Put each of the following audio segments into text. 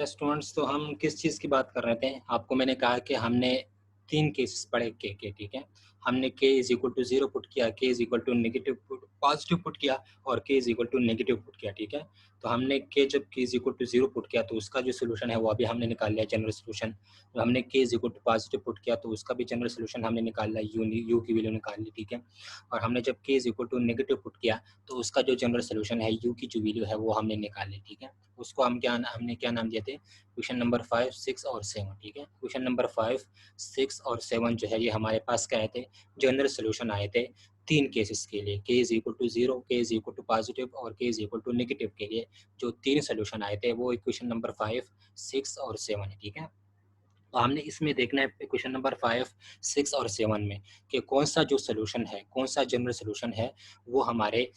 अच्छा स्टूडेंट्स, तो हम किस चीज़ की बात कर रहे थे? आपको मैंने कहा कि हमने 3 केसेस पढ़े के, ठीक है? हमने k is equal to 0 put किया, k is equal to negative put positive put किया और k is equal to negative put किया, ठीक है? तो हमने जब k is equal to 0 put किया तो उसका जो सॉल्यूशन है वो अभी हमने निकाल लिया जनरल सॉल्यूशन। तो हमने k is equal to positive put किया तो उसका भी जनरल सॉल्यूशन हमने निकाल लिया, u की वैल्यू निकाल ली, ठीक है? और हमने जब k is equal to negative put किया तो उसका जो जनरल सॉल्यूशन है u की जो वैल्यू है वो हमने निकाल ली, ठीक है? उसको हमने क्या नाम दिए थे? क्वेश्चन नंबर 5, 6 और 7, ठीक है? क्वेश्चन नंबर 5, 6 और 7 जो है ये हमारे पास क्या आए थे? जनरल सॉल्यूशन आए थे 3 केसेस के लिए, k is equal to 0, k is equal to positive और k is equal to negative के लिए जो 3 सॉल्यूशन आए थे वो क्वेश्चन नंबर 5, 6 और 7 है, ठीक है? तो हमने इसमें देखना है क्वेश्चन नंबर 5, 6 और 7 में कि कौन सा जो सॉल्यूशन है, कौन सा जनरल सॉल्यूशन है वो हमारे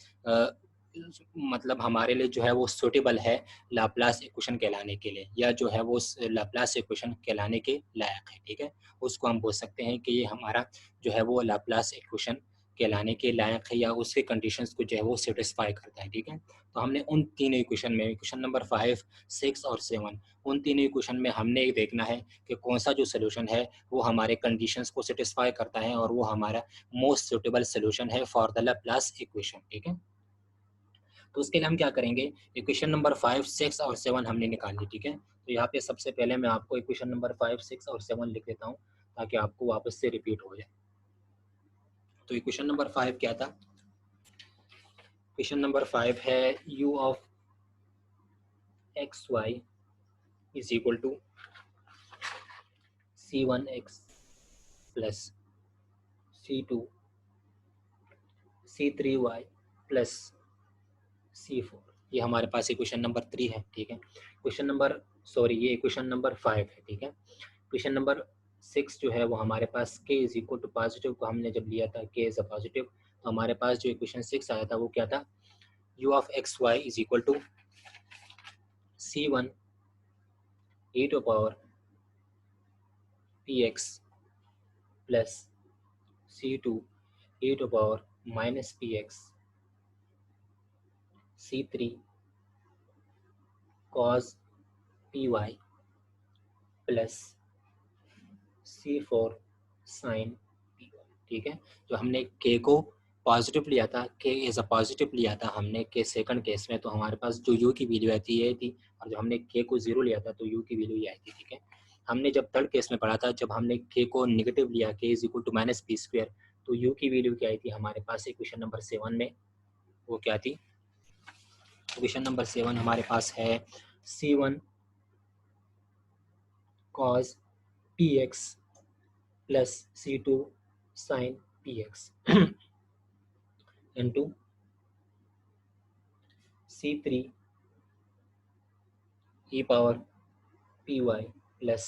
मतलब हमारे लिए जो है वो सूटेबल है लाप्लास इक्वेशन कहलाने के लिए, या जो है वो लाप्लास इक्वेशन कहलाने के लायक है, ठीक है? उसको हम बोल सकते हैं कि ये हमारा जो है वो लाप्लास इक्वेशन कहलाने के लायक है या उसके कंडीशंस को जो है वो सेटिस्फाई करता है, ठीक है? तो हमने उन तीनों इक्वेशन में क्वेश्चन नंबर 5, 6 और 7 उन तीनों इक्वेशन में हमने ये देखना है कि कौन सा जो सॉल्यूशन है वो हमारे कंडीशंस को सेटिस्फाई करता है और वो हमारा मोस्ट सूटेबल सॉल्यूशन है फॉर द लाप्लास इक्वेशन, ठीक है? तो उसके लिए हम क्या करेंगे, इक्वेशन नंबर 5, 6 और 7 हमने निकाल ली, ठीक है? तो यहाँ पे सबसे पहले मैं आपको इक्वेशन नंबर 5, 6 और 7 लिख देता हूँ ताकि आपको वापस से रिपीट हो जाए। तो इक्वेशन नंबर 5 क्या था? इक्वेशन नंबर 5 है u of x y is equal to c1x plus c2 c3y plus c4। ये हमारे पास इक्वेशन नंबर 3 है, ठीक है? ये इक्वेशन नंबर 5 है, ठीक है? क्वेश्चन नंबर 6 जो है वो हमारे पास k is equal to positive को हमने जब लिया था k इज अ पॉजिटिव, तो हमारे पास जो इक्वेशन 6 आया था वो क्या था? u of x y is equal to c1 e to power px plus c2 e to power minus px c3 cos py plus c4 sin py, ठीक है? जो हमने k को पॉजिटिव लिया था, k एज अ पॉजिटिव लिया था हमने k सेकंड केस में, तो हमारे पास जो u की वैल्यू आई थी ये थी, और जब हमने k को 0 लिया था तो u की वैल्यू ये आई थी, ठीक है? हमने जब थर्ड केस में पढ़ा था, जब हमने k को नेगेटिव लिया, k is equal to minus p square, तो u की वैल्यू क्या आई थी हमारे पास इक्वेशन नंबर 7 में? वो क्या थी? इक्वेशन नंबर 7 हमारे पास है c1 cos px plus c2 sin px into c3 e power py plus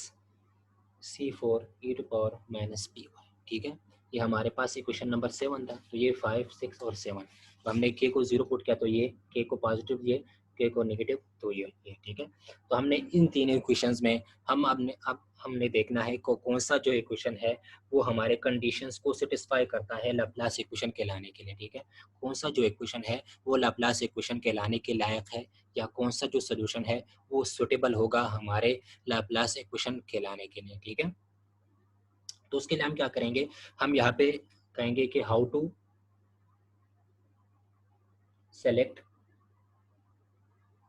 c4 e to power minus py, ठीक है? ये हमारे पास इक्वेशन नंबर 7 था। तो ये 5, 6 और 7, तो हमने k को 0 पुट किया तो ये k को पॉजिटिव, ये k को नेगेटिव, तो ये, ठीक है? तो हमने इन तीन इक्वेशंस में अब हमने देखना है को कौन सा जो इक्वेशन है वो हमारे कंडीशंस को सेटिस्फाई करता है लाप्लास इक्वेशन कहलाने के लिए, ठीक है? कौन सा जो इक्वेशन है वो लाप्लास इक्वेशन कहलाने के लायक है, या कौन सा जो सोल्यूशन है वो सुटेबल होगा हमारे लाप्लास इक्वेशन कहलाने के लिए, ठीक है? तो उसके लिए हम क्या करेंगे, हम यहाँ पे कहेंगे कि how to select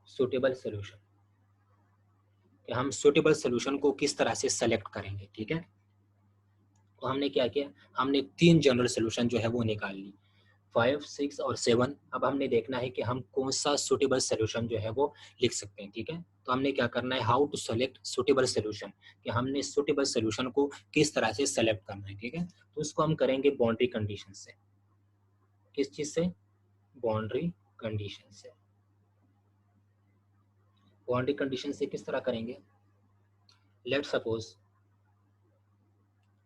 suitable solution, कि हम सुटेबल सोल्यूशन को किस तरह से सेलेक्ट करेंगे, ठीक है? तो हमने क्या किया, हमने 3 जनरल सोल्यूशन जो है वो निकाल ली, 5, 6 और 7। अब हमने देखना है कि हम कौन सा सुटेबल सोल्यूशन जो है वो लिख सकते हैं, ठीक है? तो हमने क्या करना है, how to select suitable solution, कि हमने सुटेबल सोल्यूशन को किस तरह से सेलेक्ट करना है, ठीक है? तो उसको हम करेंगे बाउंड्री कंडीशन से। किस चीज से? बाउंड्री कंडीशन से। बाउंड्री कंडीशन से किस तरह करेंगे? लेट सपोज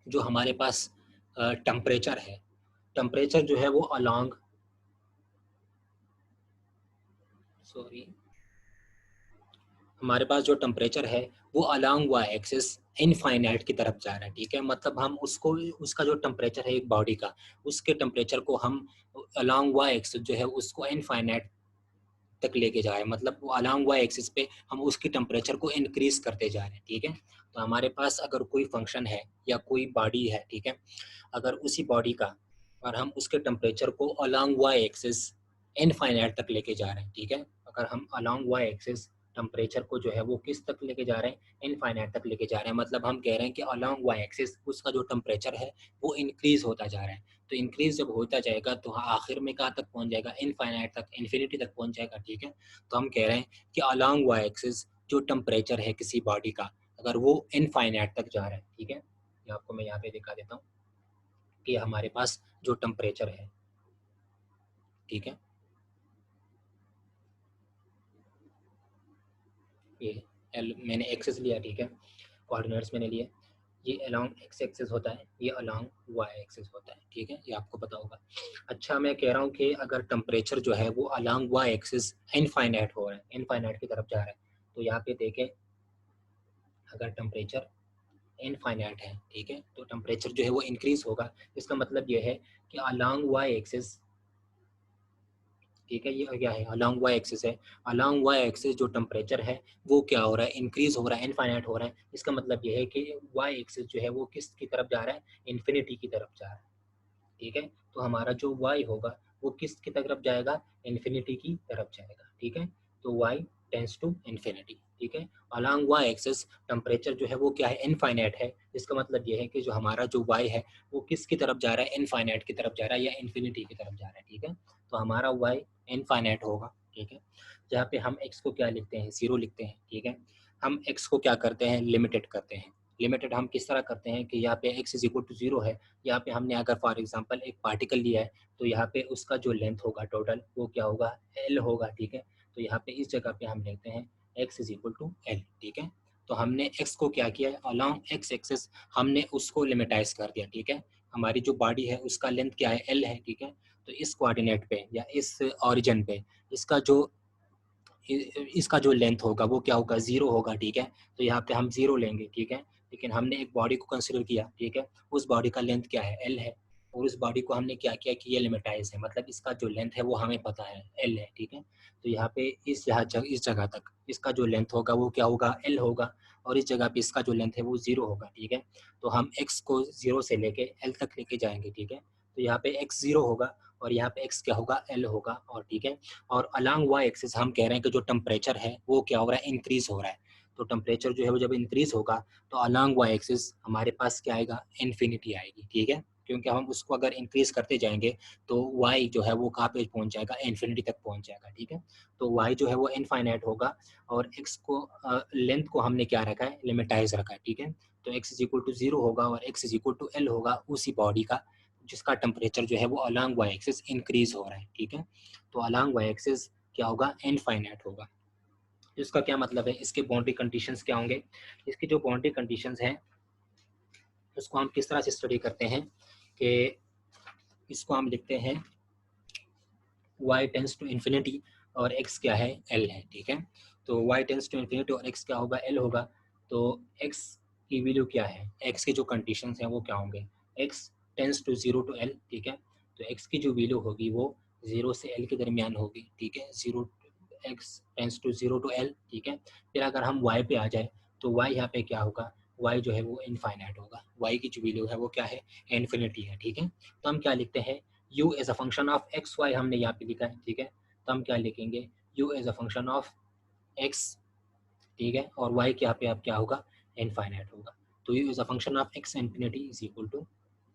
जो हमारे पास टेम्परेचर है, टेम्परेचर जो है वो अलोंग हमारे पास जो टेम्परेचर है वो अलोंग वाई एक्सिस इनफाइनाइट की तरफ जा रहा है, ठीक है? मतलब हम उसको, उसका जो टेम्परेचर है एक बॉडी का, उसके टेम्परेचर को हम अलोंग वाई एक्सिस जो है उसको इनफाइनाइट तक लेके जा रहे हैं, मतलब वो अलोंग वाई एक्सिस पे हम उसकी टेम्परेचर को इंक्रीज करते जा रहे हैं, ठीक है। तो हमारे पास अगर कोई फंक्शन है या कोई बॉडी है, ठीक है, अगर उसी बॉडी का और हम उसके टेम्परेचर को अलोंग वाई एक्सिस इनफाइनाइट तक लेके जा रहे हैं, ठीक है, अगर हम अलोंग वाई एक्सिस टेम्परेचर को जो है वो किस तक लेके जा रहे हैं, इनफाइनाइट तक लेके जा रहे हैं, मतलब हम कह रहे हैं कि अलोंग वाई एक्सिस उसका जो टेम्परेचर है वो इंक्रीज होता जा रहा है। तो इंक्रीज जब होता जाएगा तो आखिर में कहाँ तक पहुंच जाएगा, इनफाइनाइट तक, इन्फिनिटी तक पहुंच जाएगा, ठीक है। तो हम कह रहे हैं कि अलोंग वाई एक्सिस जो टेम्परेचर है किसी बॉडी का अगर वो इनफाइनाइट तक जा रहा है, ठीक है, ये आपको मैं यहाँ पे दिखा देता हूँ कि हमारे पास जो टेम्परेचर है, ठीक है, ये एल मैंने एक्सेस लिया, ठीक है, कोऑर्डिनेट्स मैंने लिए, ये अलोंग एक्स एक्सिस होता है, ये अलोंग वाई एक्सिस होता है, ठीक है, ये आपको पता होगा। अच्छा, मैं कह रहा हूँ कि अगर टेम्परेचर जो है वो अलोंग वाई एक्सिस इनफाइनाइट हो रहा है, इनफाइनाइट की तरफ जा रहा है, तो यहाँ पे देखें अगर टेम्परेचर इनफाइनाइट है, ठीक है, तो टेम्परेचर जो है वो इंक्रीज होगा। इसका मतलब ये है कि अलोंग वाई एक्सिस, ठीक है, ये क्या है, अलोंग वाई एक्सिस है, अलोंग वाई एक्सिस जो टेम्परेचर है वो क्या हो रहा है, इंक्रीज हो रहा है, इनफाइनाइट हो रहा है। इसका मतलब ये है कि वाई एक्सिस जो है वो किस की तरफ जा रहा है, इन्फिनिटी की तरफ जा रहा है, ठीक है। तो हमारा जो y होगा वो किस की तरफ जाएगा, इन्फिनिटी की तरफ जाएगा, ठीक है। तो y टेंस टू इन्फिनिटी, ठीक है। अलोंग y एक्सिस टेम्परेचर जो है वो क्या है, इनफाइनाइट है। इसका मतलब ये है कि जो हमारा जो y है वो किसकी तरफ जा रहा है, इनफाइनाइट की तरफ जा रहा है या इन्फिनिटी की तरफ जा रहा है, ठीक है। तो हमारा y इनफाइनाइट होगा, ठीक है, जहाँ पे हम x को क्या लिखते हैं, 0 लिखते हैं, ठीक है। हम x को क्या करते हैं, लिमिटेड करते हैं। लिमिटेड हम किस तरह करते हैं कि यहाँ पे x इज इक्वल टू 0 है, यहाँ पे हमने अगर फॉर एग्जांपल एक पार्टिकल लिया है तो यहाँ पे उसका जो लेंथ होगा टोटल वो क्या होगा, l होगा, ठीक है। तो यहाँ पे इस जगह पे हम लिखते हैं x is equal to l, ठीक है। तो हमने x को क्या किया है, अलोंग x एक्सिस हमने उसको लिमिटाइज कर दिया, ठीक है। हमारी जो बॉडी है उसका लेंथ क्या है, l है, ठीक है। तो इस कोऑर्डिनेट पे या इस ओरिजिन पे इसका जो इसका जो लेंथ होगा वो क्या होगा, 0 होगा, ठीक है। तो यहाँ पे हम 0 लेंगे, ठीक है। लेकिन हमने एक बॉडी को कंसिडर किया, ठीक है, उस बॉडी का लेंथ क्या है, l है, और उस बॉडी को हमने क्या किया कि ये लिमिटाइज है, मतलब इसका जो लेंथ है वो हमें पता है l है, ठीक है। तो यहाँ पे इस जगह तक इसका जो लेंथ होगा वो क्या होगा, l होगा, और इस जगह पे इसका जो लेंथ है वो 0 होगा, ठीक है। तो हम x को 0 से लेके l तक लेके जाएंगे, ठीक है। तो यहाँ पे x 0 होगा और यहाँ पे x क्या होगा, l होगा, और ठीक है। और अलोंग वाई एक्सिस हम कह रहे हैं कि जो टेम्परेचर है वो क्या हो रहा है, इंक्रीज हो रहा है। तो टेम्परेचर जो है वो जब इंक्रीज होगा तो अलोंग वाई एक्सिस हमारे पास क्या आएगा, इन्फिनिटी आएगी, ठीक है। क्योंकि हम उसको अगर इंक्रीज करते जाएंगे तो y जो है वो कहाँ पे पहुंच जाएगा, इन्फिनिटी तक पहुंच जाएगा, ठीक है। तो y जो है वो इनफाइनाइट होगा और x को लेंथ को हमने क्या रखा है, लिमिटाइज रखा है, ठीक है। तो x इज इक्वल टू 0 होगा और x is equal to l होगा उसी बॉडी का जिसका टेम्परेचर जो है वो अलोंग वाई एक्सिस इंक्रीज हो रहा है, ठीक है। तो अलोंग वाई एक्सिस क्या होगा, इनफाइनाइट होगा। इसका क्या मतलब है, इसके बाउंड्री कंडीशंस क्या होंगे, इसकी जो बाउंड्री कंडीशंस हैं उसको हम किस तरह से स्टडी करते हैं कि इसको हम लिखते हैं y टेंस टू इन्फिनिटी और x क्या है, l है, ठीक है। तो y टेंस टू इन्फिनिटी और x क्या होगा, l होगा। तो x की वैल्यू क्या है, x के जो कंडीशंस हैं वो क्या होंगे, x tends to 0 to l, ठीक है। तो x की जो वैल्यू होगी वो 0 से l के दरमियान होगी, ठीक है, 0 x tends to 0 to l, ठीक है। फिर अगर हम y पे आ जाए तो y यहाँ पे क्या होगा, y जो है वो इनफाइनाइट होगा, y की जो वैल्यू है वो क्या है, इन्फिनिटी है, ठीक है। तो हम क्या लिखते हैं, u as a function of x y हमने यहाँ पे लिखा है, ठीक है। तो हम क्या लिखेंगे, u as a function of x, ठीक है, और y के यहाँ पे अब क्या होगा, इनफाइनाइट होगा। तो u as a function of x infinity is equal to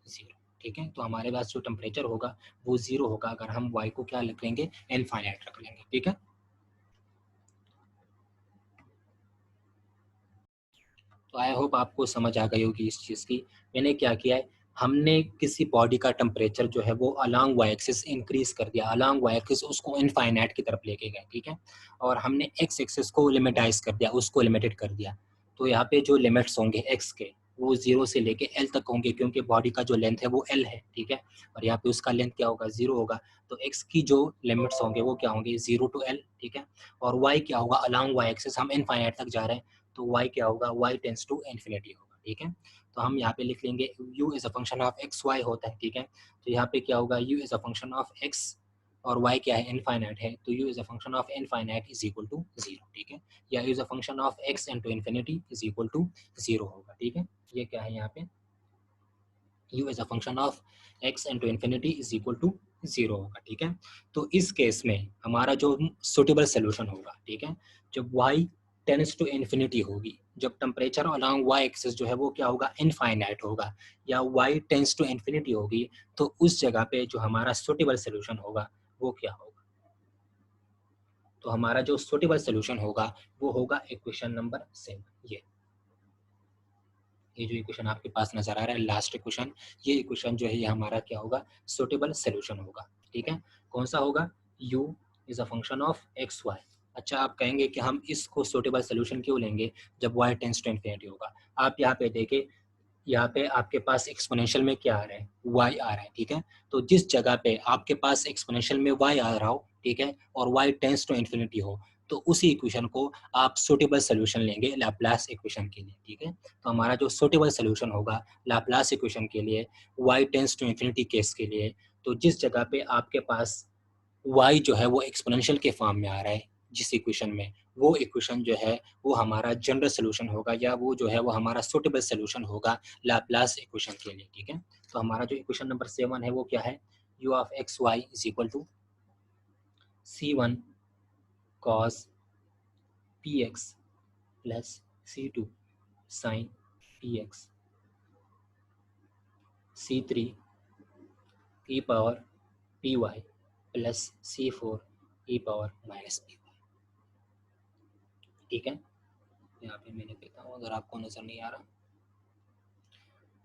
0, ठीक है। तो हमारे पास जो टेम्परेचर होगा वो 0 होगा अगर हम y को क्या रख लेंगे, इनफाइनाइट रख लेंगे, ठीक है। तो आई होप आपको समझ आ गई होगी इस चीज़ की। मैंने क्या किया है, हमने किसी बॉडी का टेम्परेचर जो है वो अलोंग वाई एक्सिस इंक्रीज कर दिया, अलोंग वाई एक्सिस उसको इनफाइनाइट की तरफ लेके गए, ठीक है। और हमने एक्स एक्सिस को लिमिटाइज कर दिया, उसको लिमिटेड कर दिया। तो यहाँ पे जो लिमिट्स होंगे एक्स के वो 0 से लेके एल तक होंगे क्योंकि बॉडी का जो लेंथ है वो एल है, ठीक है। और यहाँ पे उसका लेंथ क्या होगा, 0 होगा। तो एक्स की जो लिमिट्स होंगे वो क्या होंगे, 0 टू एल, ठीक है। और वाई क्या होगा, अलोंग वाई एक्सिस हम इनफाइनाइट तक जा रहे हैं तो y क्या होगा, y टेंस टू इन्फिनिटी होगा, ठीक है। तो हम यहाँ पे लिख लेंगे u is a function of x y होता है, ठीक है। तो यहाँ पे क्या होगा, u is a function of x और y क्या है, इनफाइनाइट है, तो u is a function of infinite is equal to 0, ठीक है, या u is a function of x into infinity is equal to 0 होगा, ठीक है। ये क्या है यहाँ पे, u is a function of x into infinity is equal to 0 होगा, ठीक है। तो इस केस में हमारा जो सुटेबल सोल्यूशन होगा, ठीक है, जब y टेंड्स टू इन्फिनिटी होगी, जब टेम्परेचर अलोंग y एक्सिस जो है वो क्या होगा, इनफाइनाइट होगा, या y टेंड्स टू इन्फिनिटी होगी, तो उस जगह पे जो हमारा सुटेबल सोल्यूशन होगा वो क्या होगा, तो हमारा जो सुटेबल सोल्यूशन होगा वो होगा इक्वेशन नंबर 7। ये जो इक्वेशन आपके पास नजर आ रहा है लास्ट इक्वेशन, ये इक्वेशन जो है ये हमारा क्या होगा, सुटेबल सोल्यूशन होगा, ठीक है। कौन सा होगा, u is a function of x y. अच्छा, आप कहेंगे कि हम इसको सुटेबल सोल्यूशन क्यों लेंगे जब y टेंड्स टू इन्फिनिटी होगा। आप यहाँ पे देखें, यहाँ पे आपके पास एक्सपोनेंशियल में क्या आ रहा है, y आ रहा है, ठीक है। तो जिस जगह पे आपके पास एक्सपोनेंशियल में y आ रहा हो, ठीक है, और y टेंड्स टू इन्फिनिटी हो, तो उसी इक्वेशन को आप सुटेबल सोल्यूशन लेंगे लाप्लास इक्वेशन के लिए, ठीक है। तो हमारा जो सुटेबल सोल्यूशन होगा लाप्लास इक्वेशन के लिए, y tends to infinity case के लिए, तो जिस जगह पे आपके पास y जो है वो एक्सपोनेंशियल के फॉर्म में आ रहा है जिस इक्वेशन में, वो इक्वेशन जो है वो हमारा जनरल सोल्यूशन होगा, या वो जो है वो हमारा सुटेबल सोल्यूशन होगा लाप्लास इक्वेशन के लिए, ठीक है। तो हमारा जो इक्वेशन नंबर 7 है वो क्या है, u of x y is equal to c1 cos px plus c2 sin px c3 e power py plus c4 e power minus py, ठीक है। यहाँ पे मैंने लिखा हूँ, अगर आपको नजर नहीं आ रहा,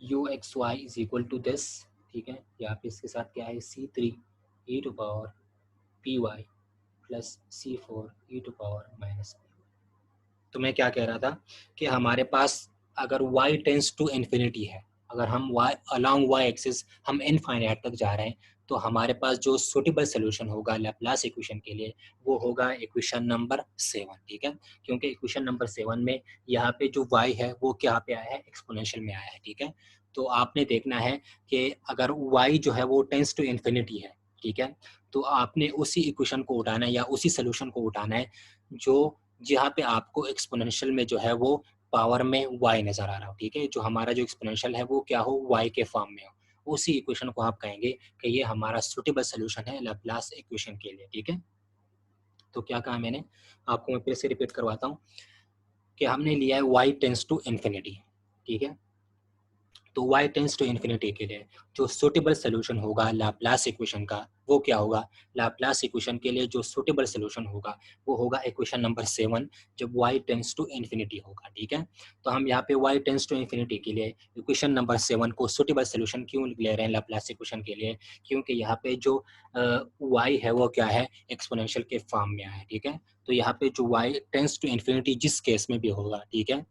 u x y is equal to this, ठीक है। यहाँ पे इसके साथ क्या है, c3 e to power py plus c4 e to power minus py। तो मैं क्या कह रहा था कि हमारे पास अगर y टेंस टू इन्फिनिटी है, अगर हम y अलोंग y एक्सिस हम इनफाइनाइट तक जा रहे हैं, तो हमारे पास जो सुटेबल सोल्यूशन होगा लैप्लास इक्वेशन के लिए वो होगा इक्वेशन नंबर 7, ठीक है। क्योंकि इक्वेशन नंबर 7 में यहाँ पे जो y है वो क्या पे आया है, एक्सपोनेंशियल में आया है, ठीक है। तो आपने देखना है कि अगर y जो है वो टेंस टू इन्फिनिटी है, ठीक है, तो आपने उसी इक्वेशन को उठाना है या उसी सोल्यूशन को उठाना है जो जहाँ पे आपको एक्सपोनेंशियल में जो है वो पावर में y नजर आ रहा हो, ठीक है। जो हमारा जो एक्सपोनेंशियल है वो क्या हो, y के फॉर्म में हो, उसी इक्वेशन को आप कहेंगे कि ये हमारा सुटेबल सोल्यूशन है लैप्लास इक्वेशन के लिए, ठीक है। तो क्या कहा मैंने, आपको मैं फिर से रिपीट करवाता हूँ कि हमने लिया है y टेंस टू इन्फिनिटी, ठीक है। तो y टेंस टू इन्फिनिटी के लिए जो सुटेबल सोल्यूशन होगा लैप्लास इक्वेशन का वो क्या होगा, लैप्लास इक्वेशन के लिए जो सुटेबल सोल्यूशन होगा वो होगा इक्वेशन नंबर 7 जब y टेंस टू इन्फिनिटी होगा, ठीक है। तो हम यहाँ पे y टेंस टू इन्फिनिटी के लिए इक्वेशन नंबर 7 को सुटेबल सोल्यूशन क्यों ले रहे हैं लैप्लास इक्वेशन के लिए, क्योंकि यहाँ पे जो y है वो क्या है, एक्सपोनेंशियल के फॉर्म में आया है, ठीक है। तो यहाँ पे जो y टेंस टू इन्फिनिटी जिस केस में भी होगा, ठीक है,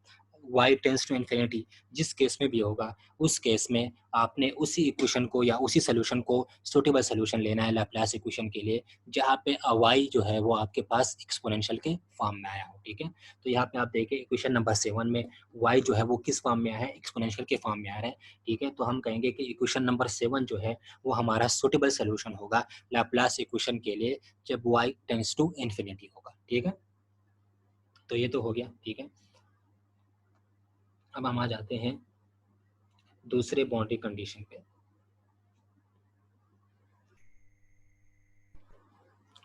y टेंस टू इन्फिनिटी जिस केस में भी होगा, उस केस में आपने उसी इक्वेशन को या उसी सोल्यूशन को सुटेबल सोल्यूशन लेना है लैप्लास इक्वेशन के लिए जहाँ पे y जो है वो आपके पास एक्सपोनेंशियल के फॉर्म में आया हो, ठीक है। तो यहाँ पे आप देखें इक्वेशन नंबर 7 में y जो है वो किस फॉर्म में आया है, एक्सपोनेंशियल के फॉर्म में आ रहा है, ठीक है। तो हम कहेंगे कि इक्वेशन नंबर 7 जो है वो हमारा सुटेबल सोल्यूशन होगा लैप्लास इक्वेशन के लिए जब y टेंड्स टू इन्फिनिटी होगा, ठीक है। तो ये तो हो गया, ठीक है। अब हम आ जाते हैं दूसरे बाउंड्री कंडीशन पे,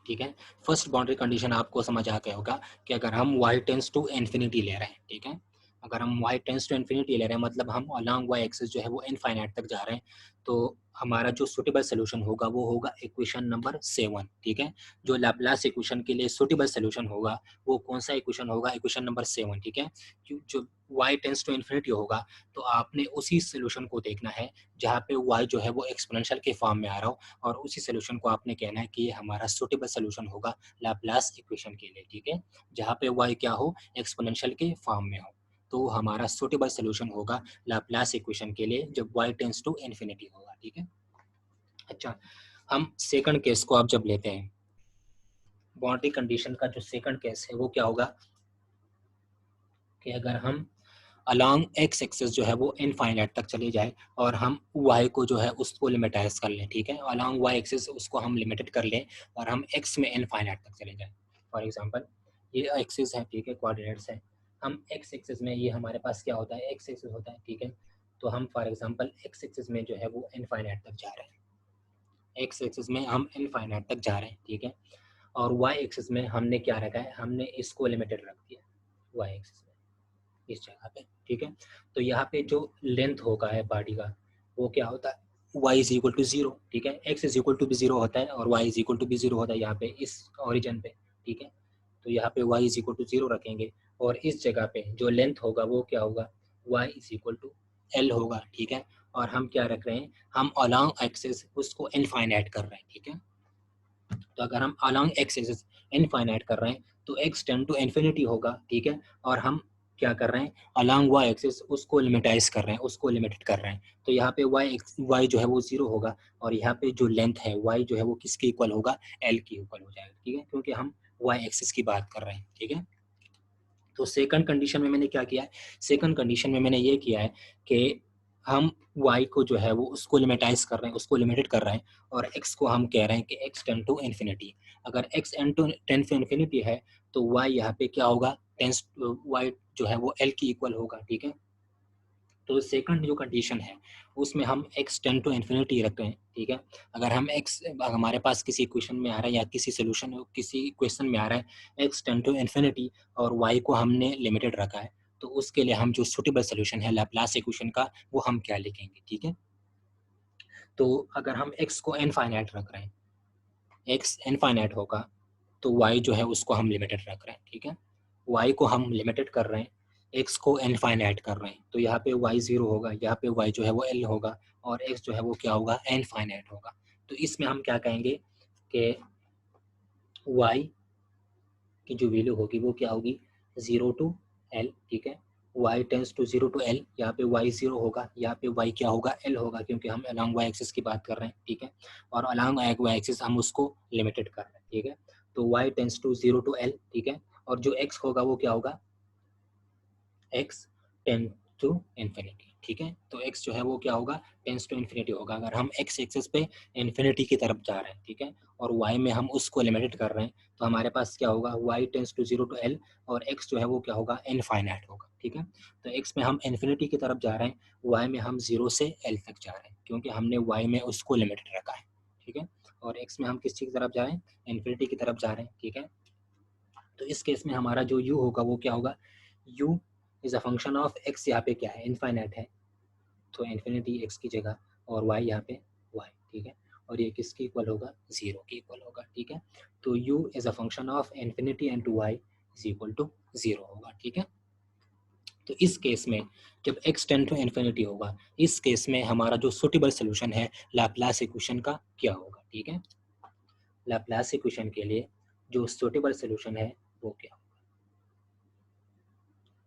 ठीक है। फर्स्ट बाउंड्री कंडीशन आपको समझ आ गया होगा कि अगर हम y टेंस टू इन्फिनिटी ले रहे हैं, ठीक है, अगर हम y टेंस टू इन्फिनिटी ले रहे हैं मतलब हम अलोंग y एक्सिस जो है वो इनफाइनाइट तक जा रहे हैं, तो हमारा जो सुटेबल सोल्यूशन होगा वो होगा इक्वेशन नंबर 7, ठीक है। जो लैप्लास इक्वेशन के लिए सुटेबल सोल्यूशन होगा वो कौन सा इक्वेशन होगा, इक्वेशन नंबर 7, ठीक है। जो y टेंस टू इन्फिनिटी होगा तो आपने उसी सोल्यूशन को देखना है जहाँ पे y जो है वो एक्सपोनेंशियल के फॉर्म में आ रहा हो, और उसी सोल्यूशन को आपने कहना है कि ये हमारा सुटेबल सोल्यूशन होगा लैप्लास इक्वेशन के लिए, ठीक है। जहाँ पे y क्या हो, एक्सपोनेंशियल के फॉर्म में हो, तो हमारा सुटेबल सोल्यूशन होगा लैप्लास इक्वेशन के लिए जब y टेंस टू इन्फिनिटी होगा, ठीक है। अच्छा, हम सेकंड केस को आप जब लेते हैं, बाउंड्री कंडीशन का जो सेकंड केस है वो क्या होगा कि अगर हम अलॉन्ग एक्स एक्सेस जो है वो इनफाइनाइट तक चली जाए और हम वाई को जो है उसको लिमिटाइज कर लें, ठीक है। अलॉन्ग वाई एक्सेस उसको हम लिमिटेड कर लें और हम एक्स में इनफाइनाइट तक चले जाएं। फॉर एग्जांपल ये एक्सेस है, ठीक है, कोऑर्डिनेट्स है। हम एक्स एक्सेस में ये हमारे पास क्या होता है, एक्स एक्सेस होता है, ठीक है। तो हम फॉर एग्जांपल एक्स एक्सेस में जो है वो इनफाइनाइट तक जा रहे हैं, एक्स एक्सेस में हम इनफाइनाइट तक जा रहे हैं, ठीक है। और वाई एक्सेस में हमने क्या रखा है, हमने इसको लिमिटेड रख दिया वाई एक्सेस में इस जगह पे, ठीक है। तो यहाँ पे जो लेंथ होगा है बॉडी का वो क्या होता है, y is equal to zero, ठीक है। x इज इक्वल टू भी जीरो होता है और y इज इक्वल टू भी जीरो होता है यहाँ पे इस ओरिजिन पे, ठीक है। तो यहाँ पे y is equal to zero रखेंगे और इस जगह पे जो लेंथ होगा वो क्या होगा, y is equal to l होगा, ठीक है। और हम क्या रख रहे हैं, हम अलॉन्ग एक्सिस उसको इनफाइनाइट कर रहे हैं, ठीक है। तो अगर हम अलॉन्ग एक्स एक्सिस इनफाइनाइट कर रहे हैं तो x टेंड टू इन्फिनिटी होगा, ठीक है। और हम क्या कर रहे हैं, अलॉन्ग y एक्सिस उसको लिमिटाइज कर रहे हैं, उसको लिमिटेड कर रहे हैं। तो यहाँ पे y जो है वो जीरो होगा और यहाँ पे जो लेंथ है y जो है वो किसके इक्वल होगा, l के इक्वल हो जाएगा, ठीक है, क्योंकि हम y एक्सिस की बात कर रहे हैं, ठीक है। तो सेकंड कंडीशन में मैंने क्या किया है, सेकंड कंडीशन में मैंने ये किया है कि हम y को जो है वो उसको लिमिटाइज कर रहे हैं, उसको लिमिटेड कर रहे हैं और x को हम कह रहे हैं कि x टेंड टू इन्फिनिटी। अगर x टेंड टू इन्फिनिटी है तो y यहाँ पे क्या होगा, टेंस y जो है वो l की इक्वल होगा, ठीक है। तो सेकंड जो कंडीशन है उसमें हम x टेंड टू इन्फिनिटी रखते हैं, ठीक है। अगर हम x हमारे पास किसी क्वेश्चन में आ रहा है या किसी सोल्यूशन किसी क्वेश्चन में आ रहा है x टेंड टू इन्फिनिटी और y को हमने लिमिटेड रखा है, तो उसके लिए हम जो सुटेबल सोल्यूशन है लैप्लास इक्वेशन का वो हम क्या लिखेंगे, ठीक है। तो अगर हम x को इनफाइनाइट रख रहे हैं, x इनफाइनाइट होगा तो y जो है उसको हम लिमिटेड रख रहे हैं, ठीक है। y को हम लिमिटेड कर रहे हैं, x को इनफाइनाइट कर रहे हैं, तो यहाँ पे y जीरो होगा, यहाँ पे y जो है वो l होगा और x जो है वो क्या होगा, इनफाइनाइट होगा। तो इसमें हम क्या कहेंगे कि y की जो वैल्यू होगी वो क्या होगी, जीरो टू l, ठीक है। y tends to zero to l, यहाँ पे y जीरो होगा, यहाँ पे y क्या होगा, l होगा, क्योंकि हम अलॉन्ग y एक्सिस की बात कर रहे हैं, ठीक है। और अलॉन्ग y एक्सिस हम उसको लिमिटेड कर रहे हैं, ठीक है। तो y tends to zero to l, ठीक है। और जो x होगा वो क्या होगा, x टेन टू इन्फिनिटी, ठीक है। तो x जो है वो क्या होगा, टेंस टू इन्फिनिटी होगा अगर हम x एक्सिस पे इन्फिनिटी की तरफ जा रहे हैं, ठीक है। और y में हम उसको लिमिटेड कर रहे हैं तो हमारे पास क्या होगा, y tends to zero to l और x जो है वो क्या होगा, इनफाइनाइट होगा, ठीक है। तो x में हम इन्फिनिटी की तरफ जा रहे हैं, y में हम जीरो से l तक जा रहे हैं क्योंकि हमने y में उसको लिमिटेड रखा है, ठीक है। और x में हम किस चीज़ की तरफ जा रहे हैं, इन्फिनिटी की तरफ जा रहे हैं, ठीक है। तो इस केस में हमारा जो u होगा वो क्या होगा, u is a function of x, यहाँ पे क्या है, इनफाइनाइट है तो इन्फिनिटी x की जगह और y यहाँ पे y, ठीक है। और ये किसके इक्वल होगा, जीरो के इक्वल होगा, ठीक है। तो u is a function of infinity and to y is equal to zero होगा, ठीक है। तो इस केस में जब x टेंड टू इन्फिनिटी होगा, इस केस में हमारा जो सुटेबल सोल्यूशन है लैप्लास इक्वेशन का क्या होगा, ठीक है। लैप्लास इक्वेशन के लिए जो सुटेबल सोल्यूशन है वो क्या,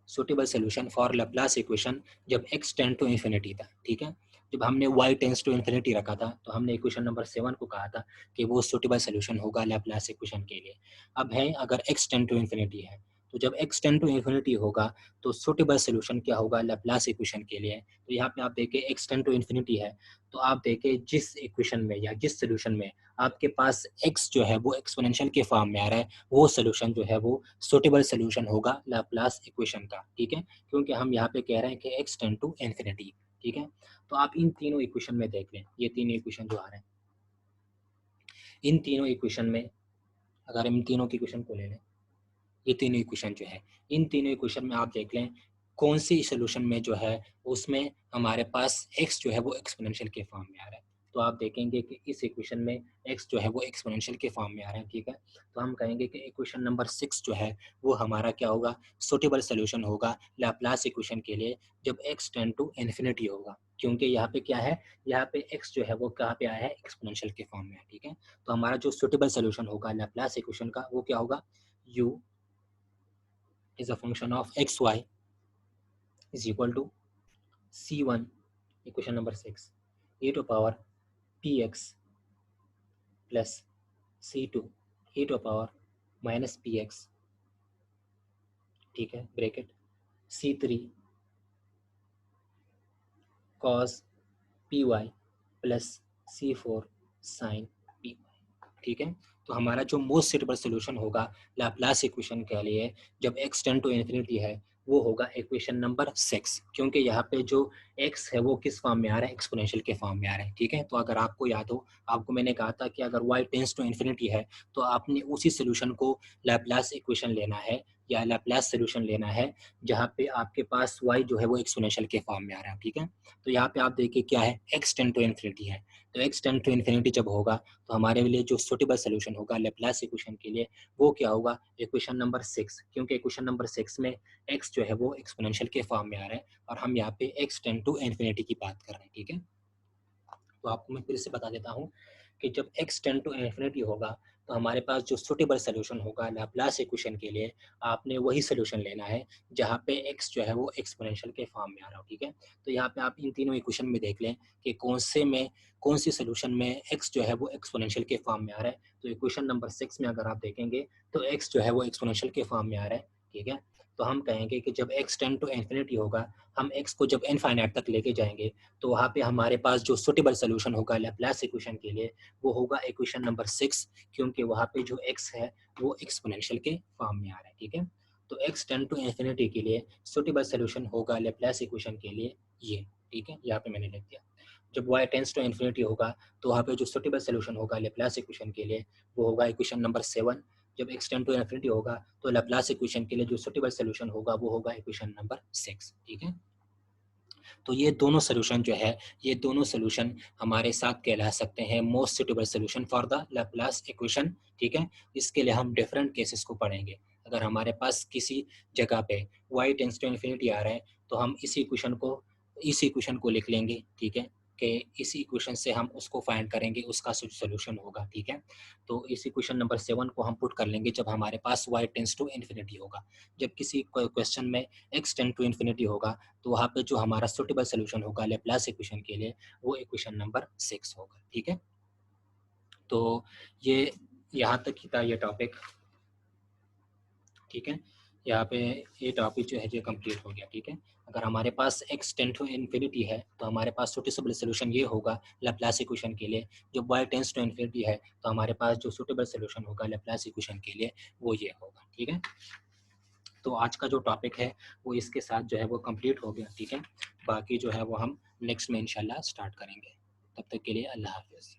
suitable solution for Laplace equation जब x टेंड टू इन्फिनिटी था, ठीक है। जब हमने y टेंड्स टू इन्फिनिटी रखा था तो हमने इक्वेशन नंबर 7 को कहा था कि वो सुटेबल सोल्यूशन होगा लैप्लास इक्वेशन के लिए। अब है अगर x टेंड टू इन्फिनिटी है तो जब x टेंड टू इन्फिनिटी होगा तो सुटेबल सोल्यूशन क्या होगा लैप्लास इक्वेशन के लिए। तो यहाँ पे आप देखिए x टेंड टू इन्फिनिटी है तो आप देखिए जिस इक्वेशन में या जिस सोल्यूशन में आपके पास x जो है वो एक्सपोनेंशियल के फॉर्म में आ रहा है वो सोल्यूशन जो है वो सुटेबल सोल्यूशन होगा लैप्लास इक्वेशन का, ठीक है। क्योंकि हम यहाँ पे कह रहे हैं कि x टेंड टू इन्फिनिटी, ठीक है। तो आप इन तीनों इक्वेशन में देख लें, ये तीनों इक्वेशन जो आ रहे हैं, इन तीनों इक्वेशन में अगर हम इन तीनों की इक्वेशन को ले लें, ये तीनों इक्वेशन जो है, इन तीनों इक्वेशन में आप देख लें कौन सी सोल्यूशन में जो है उसमें हमारे पास x जो है वो एक्सपोनेंशियल के फॉर्म में आ रहा है। तो आप देखेंगे कि इस इक्वेशन में x जो है वो एक्सपोनेंशियल के फॉर्म में आ रहा है, ठीक है। तो हम कहेंगे कि इक्वेशन नंबर 6 जो है वो हमारा क्या होगा, सुटेबल सोल्यूशन होगा लैप्लास इक्वेशन के लिए जब x टेंड टू इन्फिनिटी होगा, क्योंकि यहाँ पे क्या है, यहाँ पे x जो है वो कहाँ पे आया है, एक्सपोनेंशियल के फॉर्म में है, ठीक है। तो हमारा जो सुटेबल सोल्यूशन होगा लैप्लास इक्वेशन का वो क्या होगा, u is a function of xy is equal to c1 equation number 6 e to power px plus c2 e to power minus px, ठीक है, bracket c3 cos p y plus C4 sine p y. ठीक है, तो हमारा जो most suitable solution होगा Laplace equation के लिए जब x टेंड टू इन्फिनिटी है वो होगा इक्वेशन नंबर 6, क्योंकि यहाँ पे जो x है वो किस फॉर्म में आ रहा है, एक्सपोनेंशियल के फॉर्म में आ रहा है। ठीक है, तो अगर आपको याद हो, आपको मैंने कहा था कि अगर y टेंड्स टू इन्फिनिटी है तो आपने उसी सोल्यूशन को लैप्लास इक्वेशन लेना है या लैप्लास सोल्यूशन लेना है जहाँ पे आपके पास y जो है वो एक्सपोनेंशियल के फॉर्म में आ रहा है। ठीक है, तो यहाँ पे आप देखिए क्या है, x टेंड टू इन्फिनिटी है, तो x टेंड टू इन्फिनिटी जब होगा तो हमारे लिए जो सुटेबल सोल्यूशन होगा लैप्लास इक्वेशन के लिए वो क्या होगा, इक्वेशन नंबर 6, क्योंकि इक्वेशन नंबर 6 में x जो है वो एक्सपोनेंशियल के फॉर्म में आ रहा है और हम यहाँ पे x टेंड टू इन्फिनिटी की बात कर रहे हैं। ठीक है, तो आपको मैं फिर से बता देता हूँ कि जब x टेंड टू इन्फिनिटी होगा तो हमारे पास जो सुटेबल सोल्यूशन होगा लैप्लास इक्वेशन के लिए आपने वही सोल्यूशन लेना है जहाँ पे x जो है वो एक्सपोनेंशियल के फॉर्म में आ रहा हो। ठीक है, तो यहाँ पे आप इन तीनों इक्वेशन में देख लें कि कौन सी सोल्यूशन में x जो है वो एक्सपोनेंशियल के फॉर्म में आ रहा है। तो इक्वेशन नंबर 6 में अगर आप देखेंगे तो x जो है वो एक्सपोनेंशियल के फॉर्म में आ रहा है। ठीक है, तो हम कहेंगे कि जब x टेंड टू इन्फिनिटी होगा, हम x को जब इनफाइनाइट तक लेके जाएंगे तो वहाँ पे हमारे पास जो सुटेबल सोल्यूशन होगा लैप्लास इक्वेशन के लिए वो होगा इक्वेशन नंबर 6, क्योंकि वहाँ पे जो x है वो एक्सपोनेंशियल के फॉर्म में आ रहा है। ठीक है, तो x टेंड टू इन्फिनिटी के लिए सुटेबल सोल्यूशन होगा लैप्लास इक्वेशन के लिए ये। ठीक है, यहाँ पे मैंने लिख दिया। जब y टेंड्स टू इन्फिनिटी होगा तो वहाँ पे जो सुटेबल सोल्यूशन होगा लैप्लास इक्वेशन के लिए वो होगा इक्वेशन नंबर 7। जब x टेंड टू इन्फिनिटी होगा तो लैप्लास इक्वेशन के लिए जो सुटेबल सोल्यूशन होगा वो होगा इक्वेशन नंबर 6। ठीक है, तो ये दोनों सोल्यूशन जो है, ये दोनों सोल्यूशन हमारे साथ कहला सकते हैं most suitable solution for the Laplace equation. ठीक है, इसके लिए हम डिफरेंट केसेस को पढ़ेंगे। अगर हमारे पास किसी जगह पे y टेंड्स टू इन्फिनिटी आ रहा है तो हम इस इक्वेशन को लिख लेंगे। ठीक है, कि इस इक्वेशन से हम उसको फाइंड करेंगे, उसका सोल्यूशन होगा। ठीक है, तो इस इक्वेशन नंबर 7 को हम पुट कर लेंगे जब हमारे पास y टेंड्स टू इन्फिनिटी होगा। जब किसी क्वेश्चन में x टेंड टू इन्फिनिटी होगा तो वहाँ पे जो हमारा सुटेबल सोल्यूशन होगा लैप्लास इक्वेशन के लिए वो इक्वेशन नंबर 6 होगा। ठीक है, तो ये यहाँ तक ही था ये टॉपिक। ठीक है, यहाँ पे ये टॉपिक जो है ये कंप्लीट हो गया। ठीक है, अगर हमारे पास x टेंड टू इन्फिनिटी है तो हमारे पास सुटेबल सोल्यूशन ये होगा लैप्लास इक्वेशन के लिए। जब y टेंड्स टू इन्फिनिटी है तो हमारे पास जो सुटेबल सोल्यूशन होगा लैप्लास इक्वेशन के लिए वो ये होगा। ठीक है, तो आज का जो टॉपिक है वो इसके साथ जो है वो कंप्लीट हो गया। ठीक है, बाकी जो है वो हम नेक्स्ट में इंशाल्लाह स्टार्ट करेंगे। तब तक के लिए अल्लाह हाफिज़।